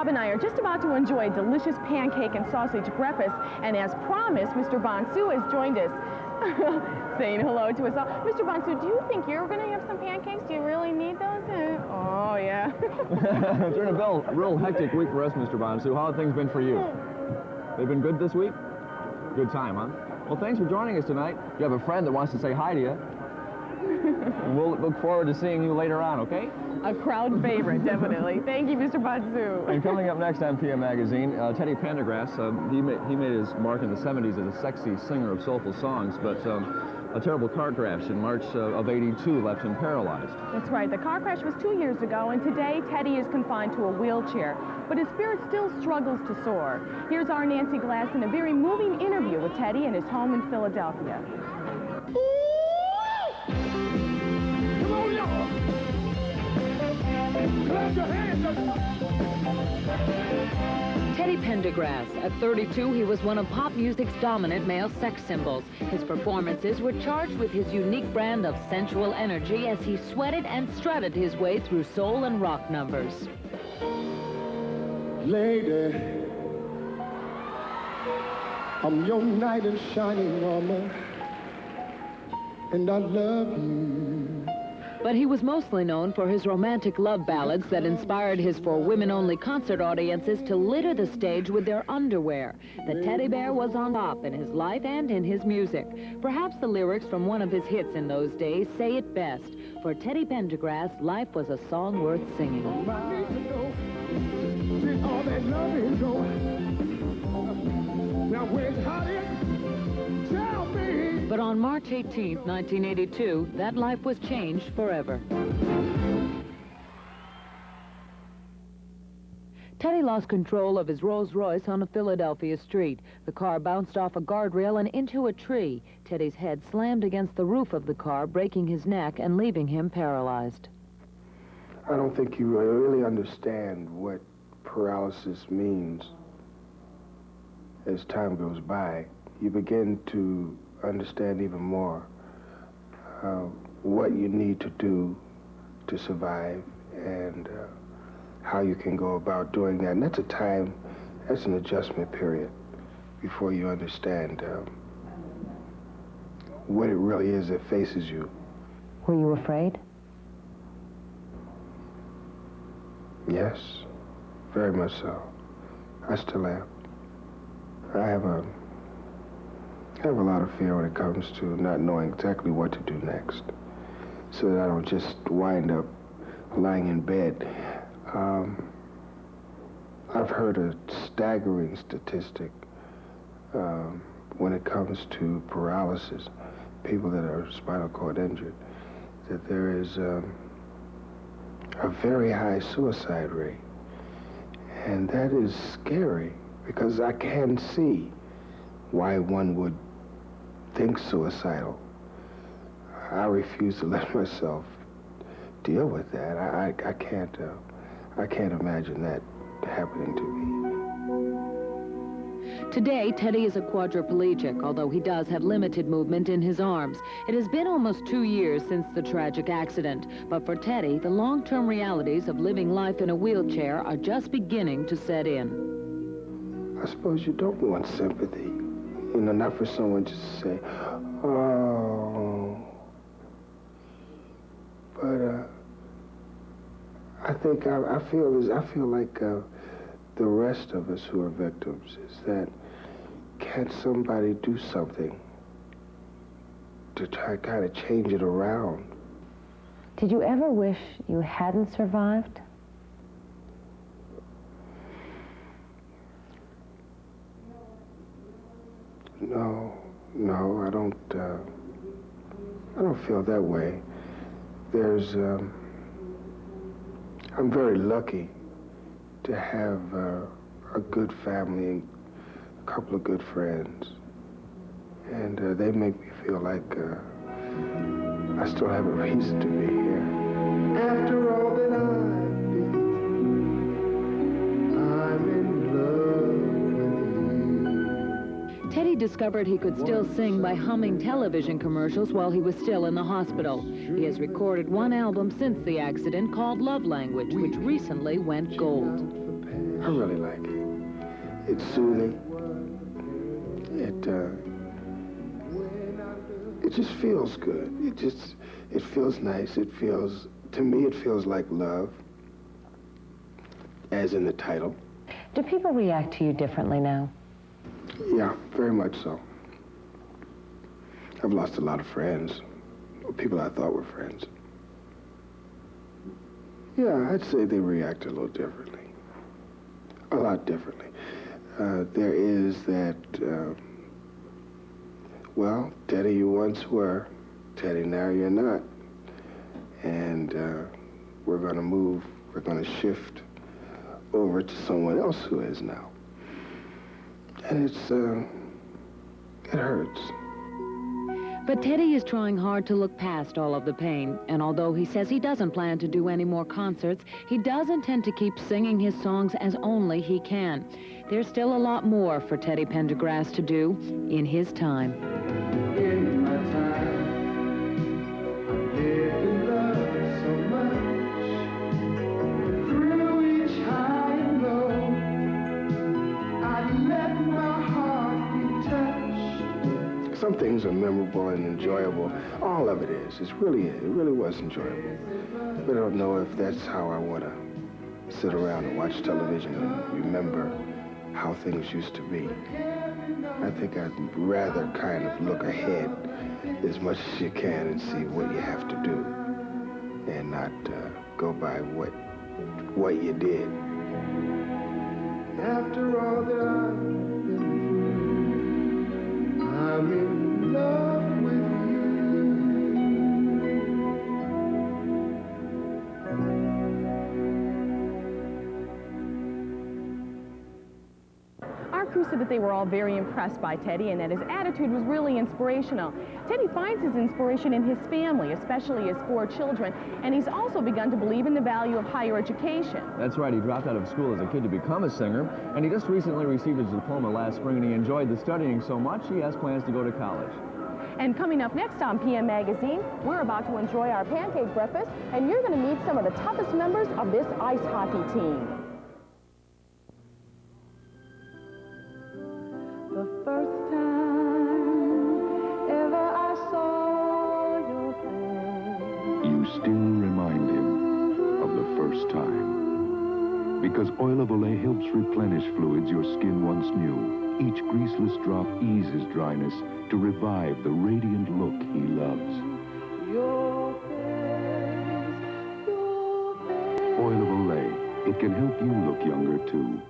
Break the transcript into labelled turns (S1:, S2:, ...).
S1: Bob and I are just about to enjoy a delicious pancake and sausage breakfast, and as promised, Mr. Bonsu has joined us, saying hello to us all. Mr. Bonsu, do you think you're going to have some pancakes? Do you really need those? Oh, yeah.
S2: It's been a real hectic week for us, Mr. Bonsu. How have things been for you? They've been good this week? Good time, huh? Well, thanks for joining us tonight. You have a friend that wants to say hi to you. And we'll look forward to seeing you later on, okay?
S1: A crowd favorite, definitely. Thank you, Mr. Bonsu.
S2: And coming up next on PM Magazine, Teddy Pendergrass. He made his mark in the 70s as a sexy singer of soulful songs, but a terrible car crash in March of '82 left him paralyzed.
S1: That's right. The car crash was 2 years ago, and today Teddy is confined to a wheelchair, but his spirit still struggles to soar. Here's our Nancy Glass in a very moving interview with Teddy in his home in Philadelphia.
S3: Teddy Pendergrass. At 32, he was one of pop music's dominant male sex symbols. His performances were charged with his unique brand of sensual energy as he sweated and strutted his way through soul and rock numbers.
S4: Lady, I'm your knight in shining armor, and I love you.
S3: But he was mostly known for his romantic love ballads that inspired his for women-only concert audiences to litter the stage with their underwear. The teddy bear was on top in his life and in his music. Perhaps the lyrics from one of his hits in those days say it best. For Teddy Pendergrass, life was a song worth singing.
S4: Now where's Holly? Tell me.
S3: But on March 18th, 1982, that life was changed forever. Teddy lost control of his Rolls-Royce on a Philadelphia street. The car bounced off a guardrail and into a tree. Teddy's head slammed against the roof of the car, breaking his neck and leaving him paralyzed.
S4: I don't think you really understand what paralysis means. As time goes by, you begin to understand even more what you need to do to survive and how you can go about doing that. And that's an adjustment period before you understand what it really is that faces you.
S3: Were you afraid?
S4: Yes, very much so. I still am. I have a lot of fear when it comes to not knowing exactly what to do next, so that I don't just wind up lying in bed. I've heard a staggering statistic when it comes to paralysis, people that are spinal cord injured, that there is a very high suicide rate. And that is scary, because I can see why one would think suicidal. I refuse to let myself deal with that. I can't imagine that happening to me.
S3: Today, Teddy is a quadriplegic, although he does have limited movement in his arms. It has been almost 2 years since the tragic accident, but for Teddy, the long-term realities of living life in a wheelchair are just beginning to set in.
S4: I suppose you don't want sympathy. You know, not for someone just to say, oh. But I think I feel like the rest of us who are victims is that can't somebody do something to try to kind of change it around?
S5: Did you ever wish you hadn't survived?
S4: No, I don't feel that way. I'm very lucky to have a good family and a couple of good friends. And they make me feel like I still have a reason to be here. After all that I've been through, I'm in love with you.
S3: Teddy discovered he could still sing by humming television commercials while he was still in the hospital. He has recorded one album since the accident called Love Language, which recently went gold.
S4: I really like it. It's soothing. It just feels good. It feels nice. To me, it feels like love, as in the title.
S5: Do people react to you differently now?
S4: Yeah, very much so. I've lost a lot of friends, people I thought were friends. Yeah, I'd say they react a little differently. A lot differently. There is that, well, Teddy, you once were. Teddy, now you're not. And we're going to shift over to someone else who is now. And it hurts.
S3: But Teddy is trying hard to look past all of the pain, and although he says he doesn't plan to do any more concerts, he does intend to keep singing his songs as only he can. There's still a lot more for Teddy Pendergrass to do in his time.
S4: In my time, I lived in love so much. Through each high and low, I let my heart be touched. Some things are memorable and enjoyable. All of it is. It really was enjoyable. But I don't know if that's how I want to sit around and watch television and remember how things used to be. I think I'd rather kind of look ahead as much as you can and see what you have to do and not go by what you did. After all that I've been through, I'm in love with you.
S1: Our crew said that they were all very impressed by Teddy and that his attitude was really inspirational. Teddy finds his inspiration in his family, especially his 4 children, and he's also begun to believe in the value of higher education.
S2: That's right, he dropped out of school as a kid to become a singer, and he just recently received his diploma last spring, and he enjoyed the studying so much, he has plans to go to college.
S1: And coming up next on PM Magazine, we're about to enjoy our pancake breakfast, and you're going to meet some of the toughest members of this ice hockey team. The first time ever I saw your face.
S6: You still remind him of the first time. Because Oil of Olay helps replenish fluids your skin once knew. Each greaseless drop eases dryness to revive the radiant look he loves.
S1: Your face, your face.
S6: Oil of Olay. It can help you look younger, too.